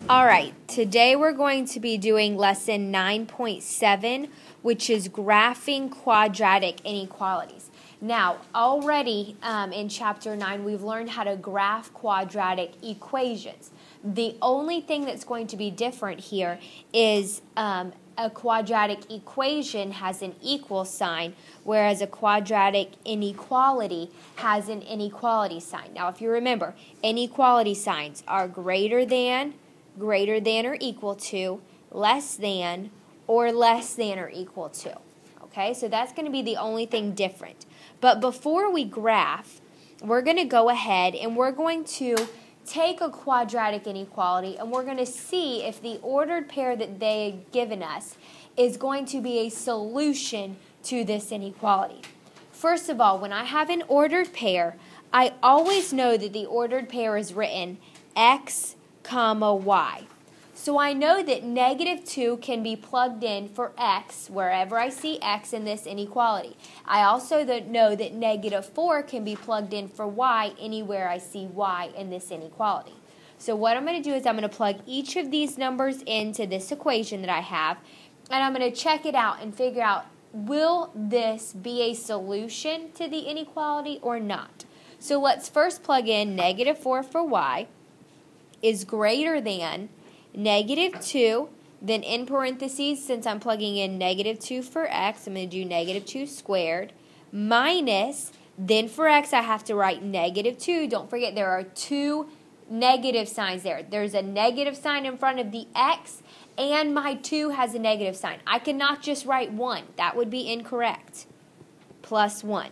All right, today we're going to be doing lesson 9.7, which is graphing quadratic inequalities. Now, already in chapter 9, we've learned how to graph quadratic equations. The only thing that's going to be different here is a quadratic equation has an equal sign, whereas a quadratic inequality has an inequality sign. Now, if you remember, inequality signs are greater than or equal to, less than, or less than or equal to. Okay, so that's going to be the only thing different. But before we graph, we're going to go ahead and we're going to take a quadratic inequality and we're going to see if the ordered pair that they've given us is going to be a solution to this inequality. First of all, when I have an ordered pair, I always know that the ordered pair is written x, comma, y. So I know that negative 2 can be plugged in for x wherever I see x in this inequality. I also know that negative 4 can be plugged in for y anywhere I see y in this inequality. So what I'm going to do is I'm going to plug each of these numbers into this equation that I have, and I'm going to check it out and figure out, will this be a solution to the inequality or not? So let's first plug in negative 4 for y is greater than negative 2, then in parentheses, since I'm plugging in negative 2 for x, I'm going to do negative 2 squared, minus, then for x I have to write negative 2. Don't forget there are two negative signs there. There's a negative sign in front of the x, and my 2 has a negative sign. I cannot just write 1. That would be incorrect. Plus 1.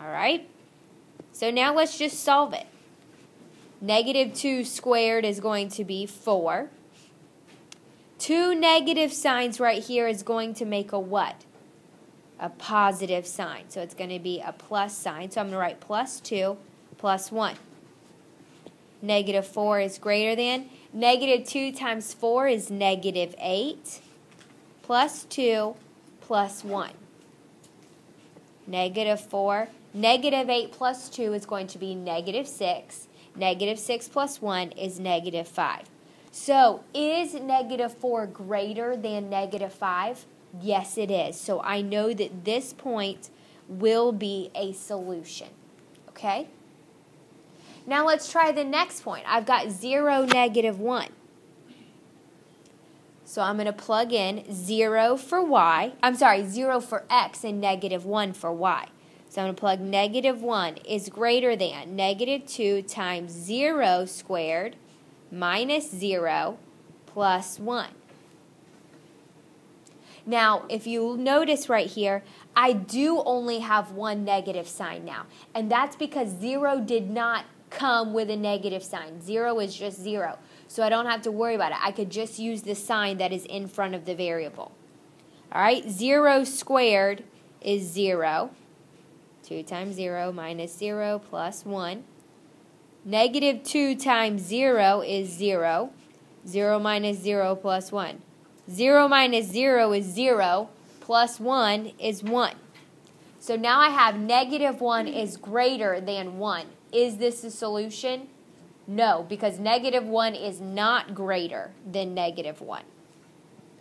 All right? So now let's just solve it. Negative 2 squared is going to be 4. Two negative signs right here is going to make a what? A positive sign. So it's going to be a plus sign. So I'm going to write plus 2 plus 1. Negative 4 is greater than. Negative 2 times 4 is negative 8. Plus 2 plus 1. Negative 4. Negative 8 plus 2 is going to be negative 6. Negative 6 plus 1 is negative 5. So, is negative 4 greater than negative 5? Yes, it is. So, I know that this point will be a solution. Okay? Now, let's try the next point. I've got 0, negative 1. So, I'm going to plug in 0 for y. 0 for x and negative 1 for y. So I'm going to plug negative 1 is greater than negative 2 times 0 squared minus 0 plus 1. Now, if you notice right here, I do only have one negative sign now. And that's because 0 did not come with a negative sign. 0 is just 0. So I don't have to worry about it. I could just use the sign that is in front of the variable. All right, 0 squared is 0. 2 times 0 minus 0 plus 1. Negative 2 times 0 is 0. 0 minus 0 plus 1. 0 minus 0 is 0. Plus 1 is 1. So now I have negative 1 is greater than 1. Is this a solution? No, because negative 1 is not greater than negative 1.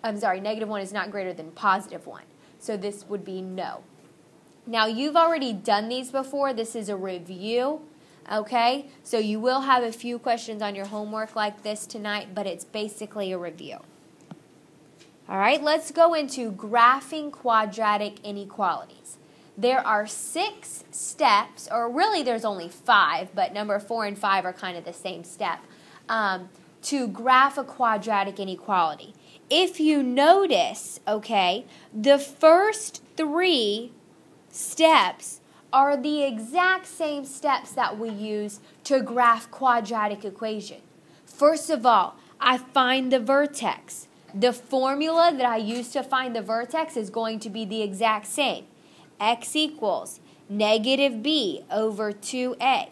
Negative 1 is not greater than positive 1. So this would be no. Now, you've already done these before. This is a review, okay? So you will have a few questions on your homework like this tonight, but it's basically a review. All right, let's go into graphing quadratic inequalities. There are 6 steps, or really there's only 5, but number 4 and 5 are kind of the same step, to graph a quadratic inequality. If you notice, okay, the first 3 steps are the exact same steps that we use to graph quadratic equation. First of all, I find the vertex. The formula that I use to find the vertex is going to be the exact same. X equals negative b over 2a.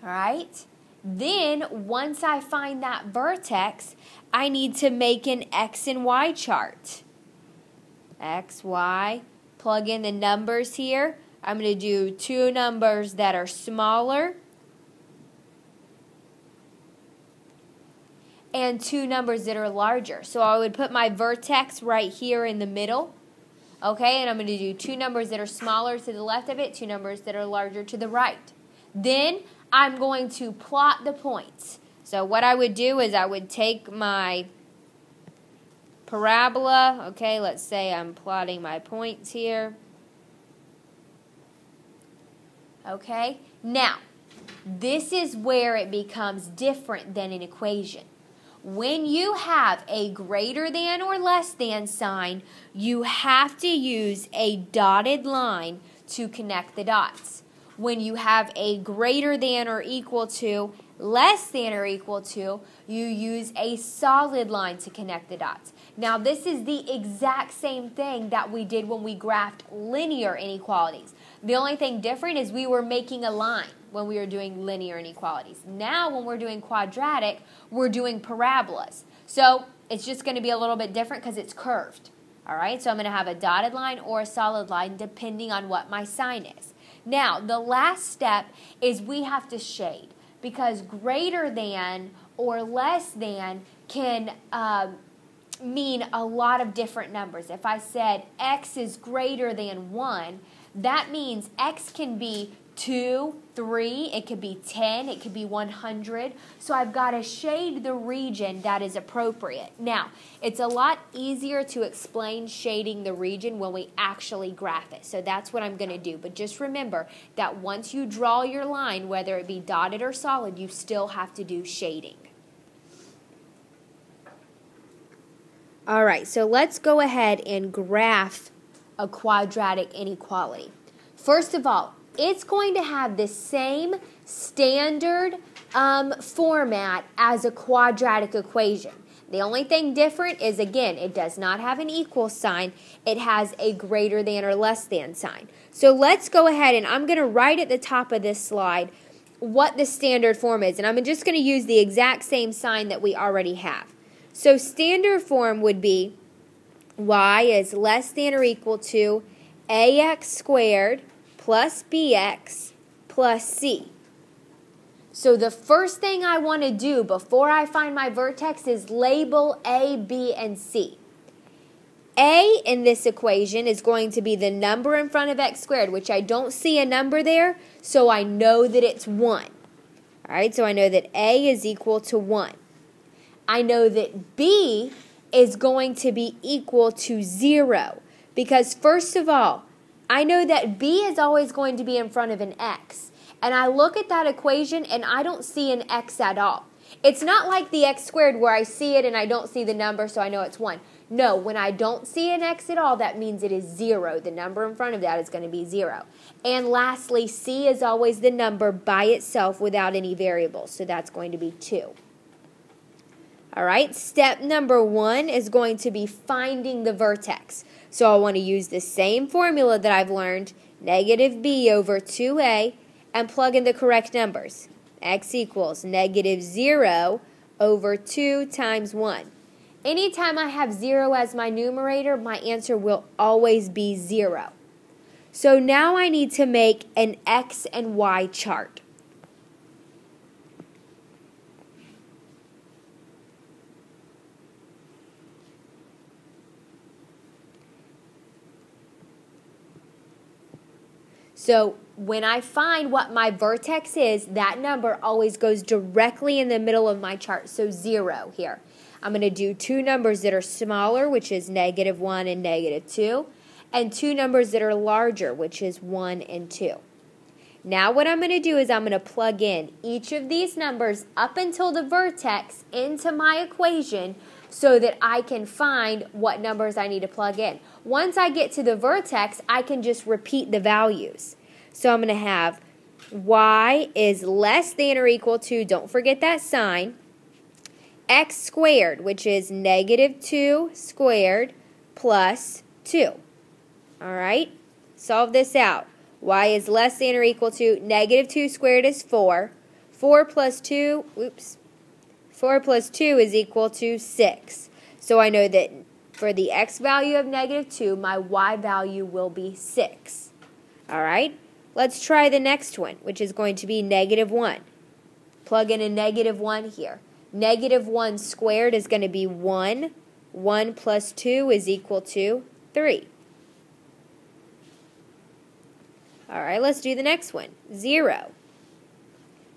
All right? Then, once I find that vertex, I need to make an x and y chart. X, y. Plug in the numbers here. I'm going to do 2 numbers that are smaller and two numbers that are larger. So I would put my vertex right here in the middle. Okay, and I'm going to do two numbers that are smaller to the left of it, two numbers that are larger to the right. Then I'm going to plot the points. So what I would do is I would take my parabola. Okay, let's say I'm plotting my points here. Okay, now this is where it becomes different than an equation. When you have a greater than or less than sign, you have to use a dotted line to connect the dots. When you have a greater than or equal to, less than or equal to, you use a solid line to connect the dots. Now, this is the exact same thing that we did when we graphed linear inequalities. The only thing different is we were making a line when we were doing linear inequalities. Now, when we're doing quadratic, we're doing parabolas. So it's just going to be a little bit different because it's curved. All right, so I'm going to have a dotted line or a solid line depending on what my sign is. Now, the last step is we have to shade, because greater than or less than can mean a lot of different numbers. If I said x is greater than 1, that means x can be 2, 3, it could be 10, it could be 100. So I've got to shade the region that is appropriate. Now, it's a lot easier to explain shading the region when we actually graph it. So that's what I'm going to do. But just remember that once you draw your line, whether it be dotted or solid, you still have to do shading. All right, so let's go ahead and graph a quadratic inequality. First of all, it's going to have the same standard format as a quadratic equation. The only thing different is, again, it does not have an equal sign. It has a greater than or less than sign. So let's go ahead, and I'm going to write at the top of this slide what the standard form is. And I'm just going to use the exact same sign that we already have. So standard form would be y is less than or equal to ax squared plus bx plus c. So the first thing I want to do before I find my vertex is label a, b, and c. A in this equation is going to be the number in front of x squared, which I don't see a number there, so I know that it's 1. All right, so I know that a is equal to 1. I know that b is going to be equal to 0, because first of all, I know that b is always going to be in front of an x. And I look at that equation and I don't see an x at all. It's not like the x squared where I see it and I don't see the number, so I know it's 1. No, when I don't see an x at all, that means it is 0. The number in front of that is going to be 0. And lastly, c is always the number by itself without any variables, so that's going to be 2. All right, step number 1 is going to be finding the vertex. So I want to use the same formula that I've learned, negative b over 2a, and plug in the correct numbers. X equals negative 0 over 2 times 1. Anytime I have 0 as my numerator, my answer will always be 0. So now I need to make an x and y chart. So when I find what my vertex is, that number always goes directly in the middle of my chart, so 0 here. I'm going to do two numbers that are smaller, which is negative 1 and negative 2, and two numbers that are larger, which is 1 and 2. Now what I'm going to do is I'm going to plug in each of these numbers up until the vertex into my equation so that I can find what numbers I need to plug in. Once I get to the vertex, I can just repeat the values. So I'm going to have y is less than or equal to, don't forget that sign, x squared, which is negative 2 squared plus 2. All right, solve this out. Y is less than or equal to, negative 2 squared is 4. 4 plus 2 is equal to 6. So I know that for the x value of negative 2, my y value will be 6. All right, let's try the next one, which is going to be negative 1. Plug in a negative 1 here. Negative 1 squared is going to be 1. 1 plus 2 is equal to 3. All right, let's do the next one. 0.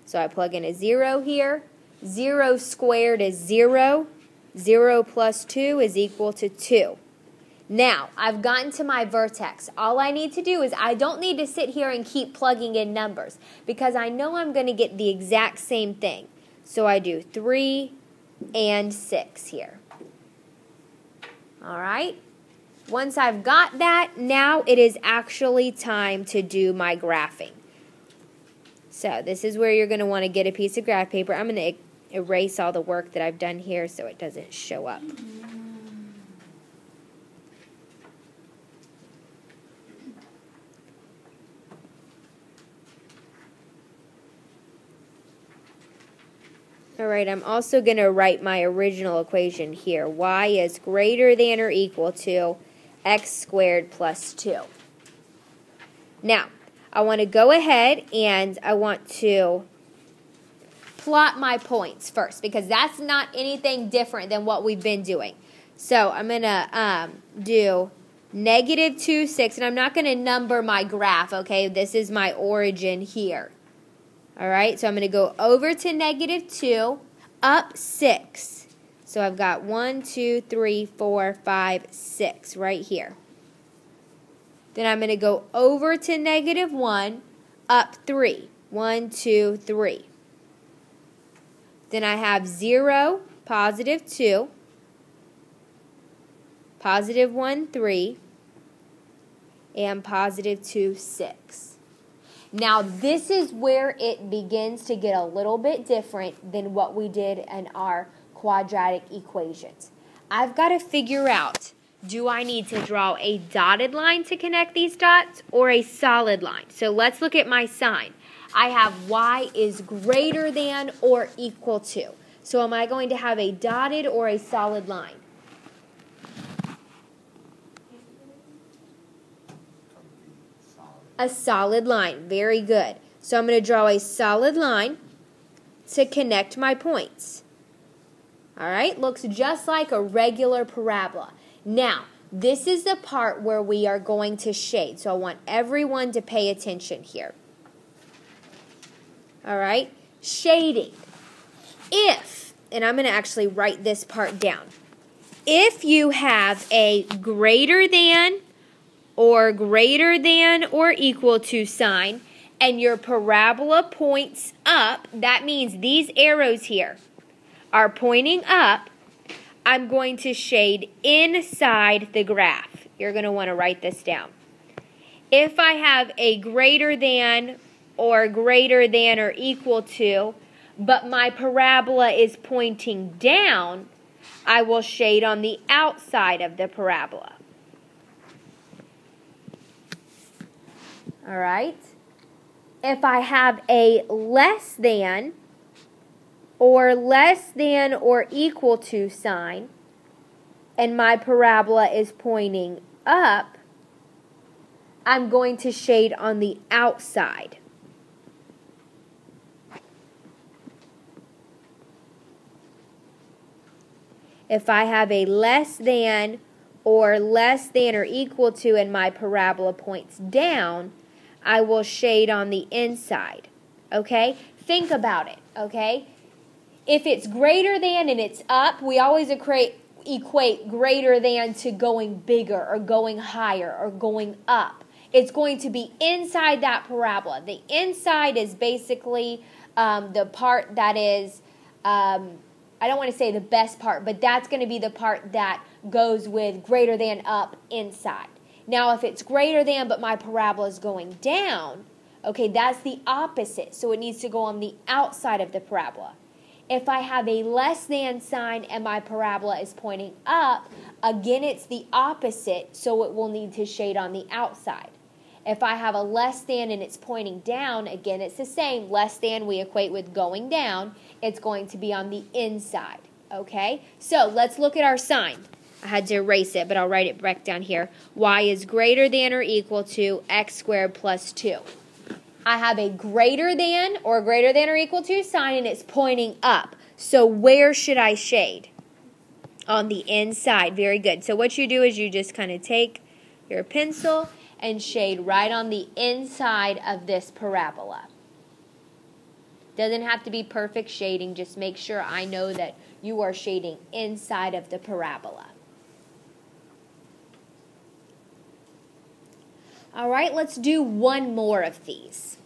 So I plug in a 0 here. 0 squared is 0. 0 plus 2 is equal to 2. Now, I've gotten to my vertex. All I need to do is I don't need to sit here and keep plugging in numbers because I know I'm going to get the exact same thing. So I do 3 and 6 here. All right? Once I've got that, now it is actually time to do my graphing. So this is where you're going to want to get a piece of graph paper. I'm going to erase all the work that I've done here so it doesn't show up. All right, I'm also going to write my original equation here. Y is greater than or equal to x squared plus 2. Now, I want to go ahead and I want to plot my points first because that's not anything different than what we've been doing. So I'm going to do negative 2, 6, and I'm not going to number my graph, okay? This is my origin here. All right, so I'm going to go over to negative 2, up 6. So I've got 1, 2, 3, 4, 5, 6 right here. Then I'm going to go over to negative 1, up 3. 1, 2, 3. Then I have 0, positive 2, positive 1, 3, and positive 2, 6. Now, this is where it begins to get a little bit different than what we did in our quadratic equations. I've got to figure out, do I need to draw a dotted line to connect these dots or a solid line? So let's look at my sign. I have y is greater than or equal to. So am I going to have a dotted or a solid line? A solid line. Very good. So I'm going to draw a solid line to connect my points. All right, looks just like a regular parabola. Now, this is the part where we are going to shade. So I want everyone to pay attention here. All right, shading. If, and I'm going to actually write this part down. If you have a greater than or equal to sign, and your parabola points up, that means these arrows here are pointing up, I'm going to shade inside the graph. You're going to want to write this down. If I have a greater than or equal to, but my parabola is pointing down, I will shade on the outside of the parabola. All right. If I have a less than or equal to sign, and my parabola is pointing up, I'm going to shade on the outside. If I have a less than or equal to, and my parabola points down, I will shade on the inside, okay? Think about it, okay? If it's greater than and it's up, we always equate greater than to going bigger or going higher or going up. It's going to be inside that parabola. The inside is basically the part that is, I don't want to say the best part, but that's going to be the part that goes with greater than up inside. Now, if it's greater than, but my parabola is going down, okay, that's the opposite. So it needs to go on the outside of the parabola. If I have a less than sign and my parabola is pointing up, again, it's the opposite, so it will need to shade on the outside. If I have a less than and it's pointing down, again, it's the same. Less than we equate with going down. It's going to be on the inside, okay? So let's look at our sign. I had to erase it, but I'll write it back down here. Y is greater than or equal to x squared plus 2. I have a greater than or equal to sign, and it's pointing up. So where should I shade? On the inside. Very good. So what you do is you just kind of take your pencil and shade right on the inside of this parabola. Doesn't have to be perfect shading. Just make sure I know that you are shading inside of the parabola. All right, let's do one more of these.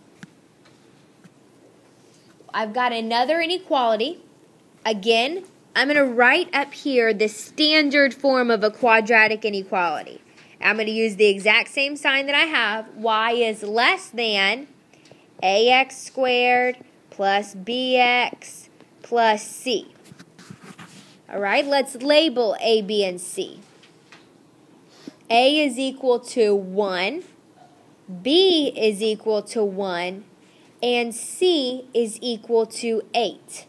I've got another inequality. Again, I'm going to write up here the standard form of a quadratic inequality. I'm going to use the exact same sign that I have. Y is less than ax squared plus bx plus c. All right, let's label A, B, and C. A is equal to 1, B is equal to 1, and C is equal to 8.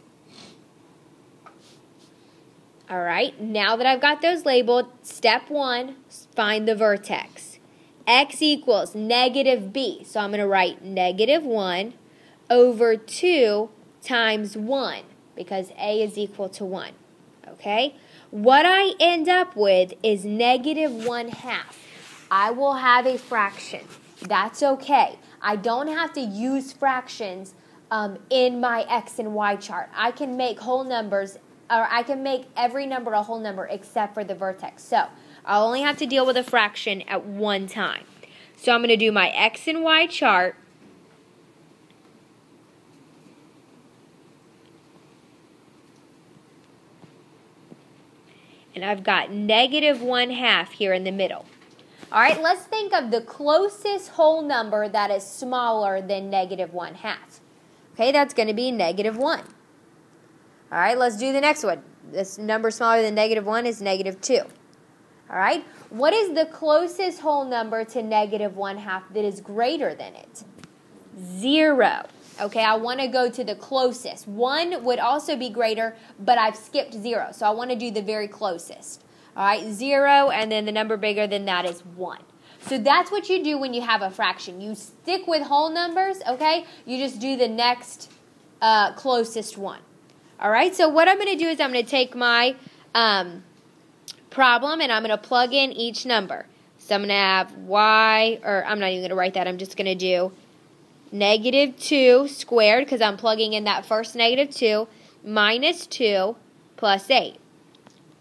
All right, now that I've got those labeled, step 1, find the vertex. X equals negative B, so I'm going to write negative 1 over 2 times 1, because A is equal to 1. Okay? What I end up with is negative 1/2. I will have a fraction. That's okay. I don't have to use fractions in my X and Y chart. I can make whole numbers, or I can make every number a whole number except for the vertex. So I'll only have to deal with a fraction at one time. So I'm going to do my X and Y chart. And I've got negative 1/2 here in the middle. All right, let's think of the closest whole number that is smaller than negative 1/2. Okay, that's going to be negative 1. All right, let's do the next one. This number smaller than negative 1 is negative 2. All right, what is the closest whole number to negative 1/2 that is greater than it? 0. Okay, I want to go to the closest. 1 would also be greater, but I've skipped 0, so I want to do the very closest. All right, 0, and then the number bigger than that is 1. So that's what you do when you have a fraction. You stick with whole numbers, okay? You just do the next closest one. All right, so what I'm going to do is I'm going to take my problem, and I'm going to plug in each number. So I'm going to have y, or I'm not even going to write that. I'm just going to do negative 2 squared, because I'm plugging in that first negative 2, minus 2 plus 8.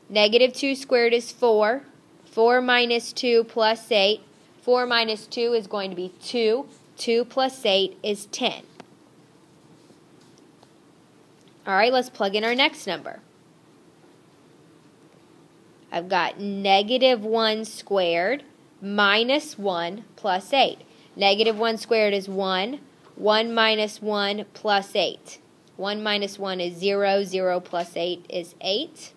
Negative 2 squared is 4. 4 minus 2 plus 8. 4 minus 2 is going to be 2. 2 plus 8 is 10. All right, let's plug in our next number. I've got negative 1 squared minus 1 plus 8. Negative 1 squared is 1. 1 minus 1 plus 8. 1 minus 1 is 0. 0 plus 8 is 8.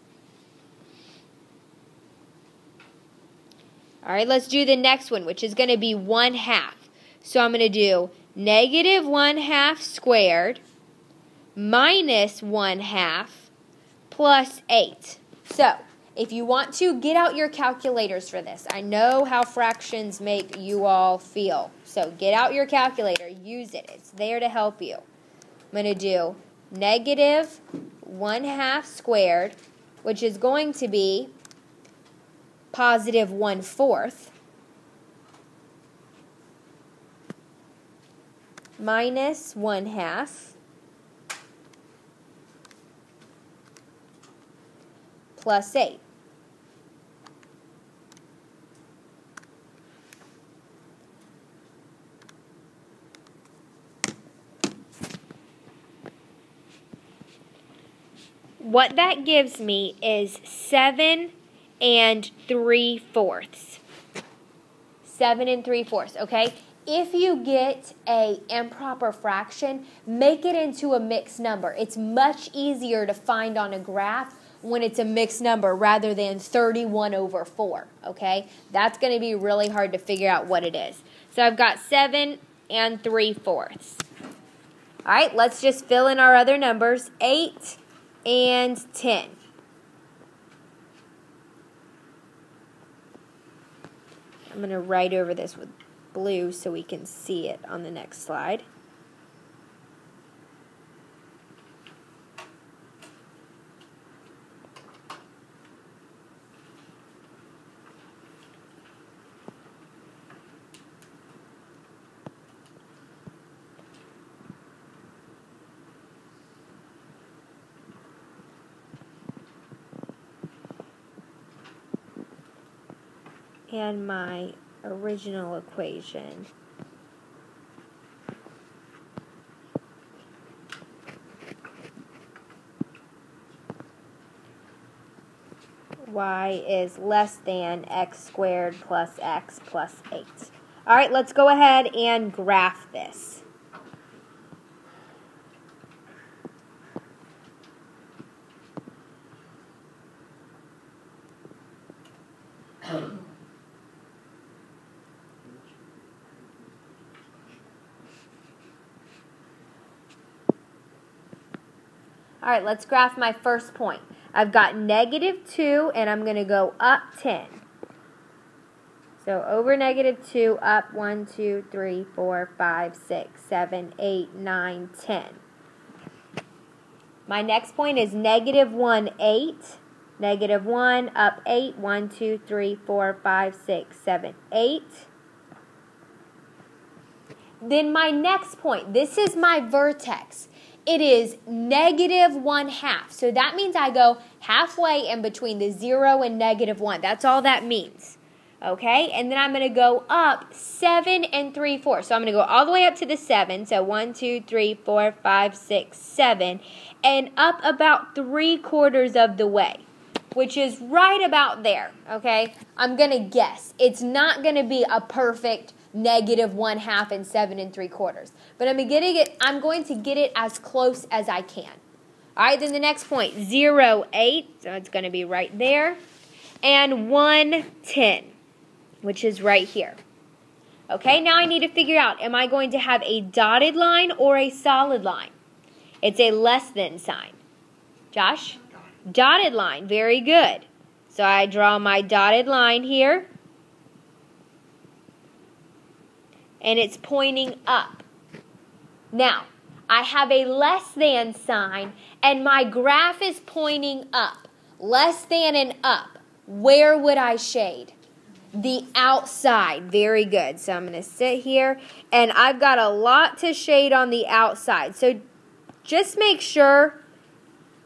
All right, let's do the next one, which is going to be 1/2. So I'm going to do negative 1/2 squared minus 1/2 plus 8. So if you want to, get out your calculators for this. I know how fractions make you all feel. So get out your calculator. Use it. It's there to help you. I'm going to do negative 1/2 squared, which is going to be positive 1/4 minus 1/2 plus 8. What that gives me is 7 3/4. 7 3/4, okay? If you get a improper fraction, make it into a mixed number. It's much easier to find on a graph when it's a mixed number rather than 31/4, okay? That's going to be really hard to figure out what it is. So I've got 7 3/4. All right, let's just fill in our other numbers, 8 and 10. I'm going to write over this with blue so we can see it on the next slide. and my original equation. Y is less than x squared plus x plus 8. All right, let's go ahead and graph this. All right, let's graph my first point. I've got -2, and I'm going to go up 10. So over -2, up 1, 2, 3, 4, 5, 6, 7, 8, 9, 10. My next point is -1, 8. -1, up 8, 1, 2, 3, 4, 5, 6, 7, 8. Then my next point, this is my vertex. It is -1/2. So that means I go halfway in between the 0 and -1. That's all that means. Okay? And then I'm going to go up 7 and 3/4. So I'm going to go all the way up to the 7. So 1, 2, 3, 4, 5, 6, 7. And up about 3/4 of the way, which is right about there. Okay? I'm going to guess. It's not going to be a perfect -1/2 and 7 3/4. But I'm going to get it as close as I can. All right, then the next point, 0, 8, so it's going to be right there, and 1, 10, which is right here. Okay, now I need to figure out, am I going to have a dotted line or a solid line? It's a less than sign. Josh? Dotted line, very good. So I draw my dotted line here. And it's pointing up. Now, I have a less than sign, and my graph is pointing up. Less than and up. Where would I shade? The outside. Very good. So I'm going to sit here, and I've got a lot to shade on the outside. So just make sure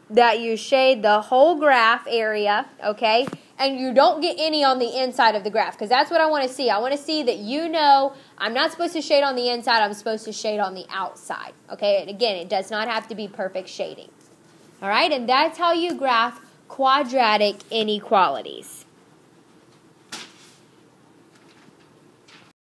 that you shade the whole graph area, okay? And you don't get any on the inside of the graph, because that's what I want to see. I want to see that you know I'm not supposed to shade on the inside, I'm supposed to shade on the outside, okay? And again, it does not have to be perfect shading. All right, and that's how you graph quadratic inequalities.